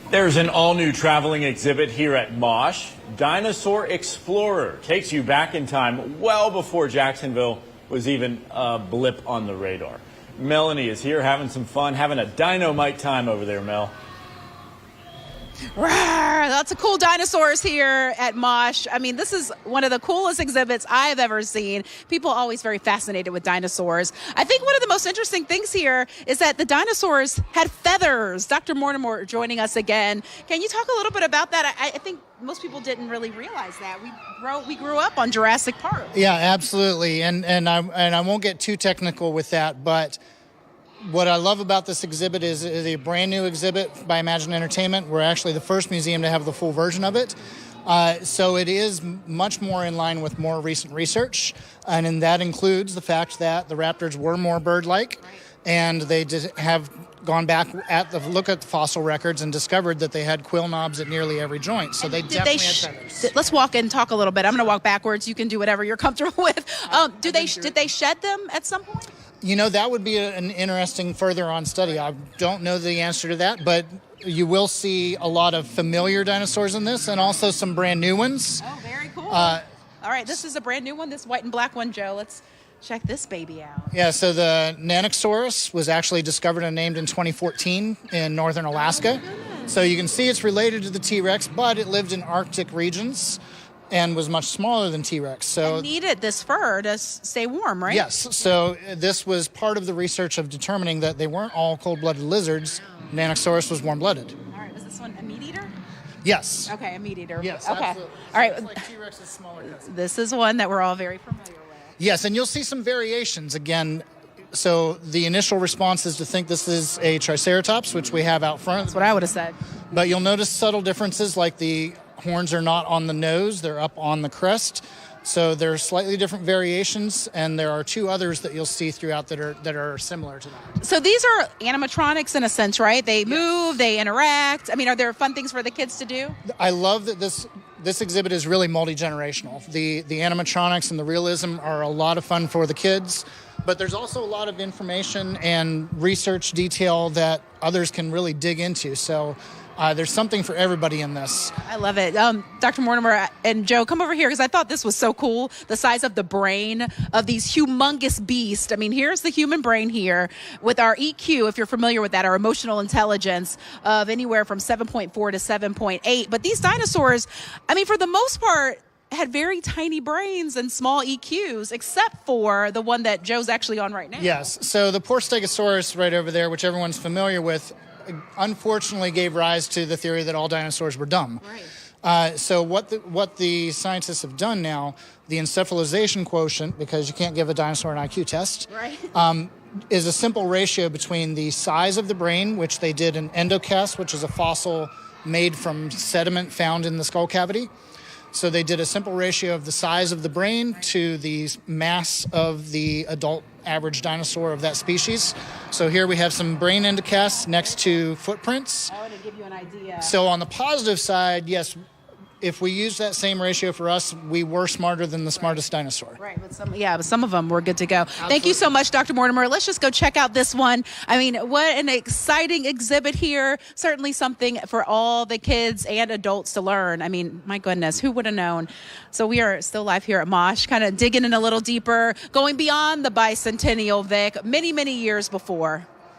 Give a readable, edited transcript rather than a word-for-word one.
There's an all-new traveling exhibit here at MOSH. Dinosaur Explorer takes you back in time well before Jacksonville was even a blip on the radar. Melanie is here having some fun, having a dynamite time over there, Mel. Rawr, lots of cool dinosaurs here at MOSH. I mean, this is one of the coolest exhibits I've ever seen. People are always very fascinated with dinosaurs. I think one of the most interesting things here is that the dinosaurs had feathers. Dr. Mortimer joining us again. Can you talk a little bit about that? I think most people didn't really realize that. We grew up on Jurassic Park. Yeah, absolutely. And I won't get too technical with that, but what I love about this exhibit is a brand new exhibit by Imagine Entertainment. We're actually the first museum to have the full version of it. So it is much more in line with more recent research. And that includes the fact that the raptors were more bird-like. Right. And they have gone back look at the fossil records and discovered that they had quill knobs at nearly every joint. So they definitely had feathers. Let's walk and talk a little bit. I'm going to walk backwards. You can do whatever you're comfortable with. Did they shed them at some point? You know, that would be an interesting further on study. I don't know the answer to that, but you will see a lot of familiar dinosaurs in this and also some brand new ones. Oh, very cool. All right, this is a brand new one, this white and black one, Joe. Let's check this baby out. Yeah, so the Nanosaurus was actually discovered and named in 2014 in northern Alaska. Oh, so you can see it's related to the T-Rex, but it lived in Arctic regions and was much smaller than T-Rex. So it needed this fur to stay warm, right? Yes. So this was part of the research of determining that they weren't all cold-blooded lizards. Nanosaurus was warm-blooded. All right. Was this one a meat eater? Yes. Okay, a meat eater. Yes, okay. Absolutely. All right. So it's like T-Rex's smaller cousin. This is one that we're all very familiar with. Yes, and you'll see some variations again. So the initial response is to think this is a Triceratops, which we have out front. That's what I would have said. But you'll notice subtle differences, like the horns are not on the nose, they're up on the crest. So there are slightly different variations, and there are two others that you'll see throughout that are similar to that. So these are animatronics in a sense, right? They move, they interact. I mean, are there fun things for the kids to do? I love that this exhibit is really multi-generational. The animatronics and the realism are a lot of fun for the kids, but there's also a lot of information and research detail that others can really dig into. So there's something for everybody in this. I love it. Dr. Mortimer and Joe, come over here because I thought this was so cool. The size of the brain of these humongous beasts. I mean, here's the human brain here with our EQ, if you're familiar with that, our emotional intelligence of anywhere from 7.4 to 7.8. But these dinosaurs, I mean, for the most part, had very tiny brains and small EQs, except for the one that Joe's actually on right now. Yes. So the poor Stegosaurus right over there, which everyone's familiar with, unfortunately gave rise to the theory that all dinosaurs were dumb. Right. So what the scientists have done now, the encephalization quotient, because you can't give a dinosaur an IQ test, right. Is a simple ratio between the size of the brain, which they did an endocast, which is a fossil made from sediment found in the skull cavity. So they did a simple ratio of the size of the brain to the mass of the adult average dinosaur of that species. So here we have some brain endocasts next to footprints. I want to give you an idea. So on the positive side, yes, if we use that same ratio for us, we were smarter than the smartest dinosaur. Right, but some of them were good to go. Absolutely. Thank you so much, Dr. Mortimer. Let's just go check out this one. I mean, what an exciting exhibit here. Certainly something for all the kids and adults to learn. I mean, my goodness, who would have known? So we are still live here at MOSH, kind of digging in a little deeper, going beyond the bicentennial, Vic, many, many years before.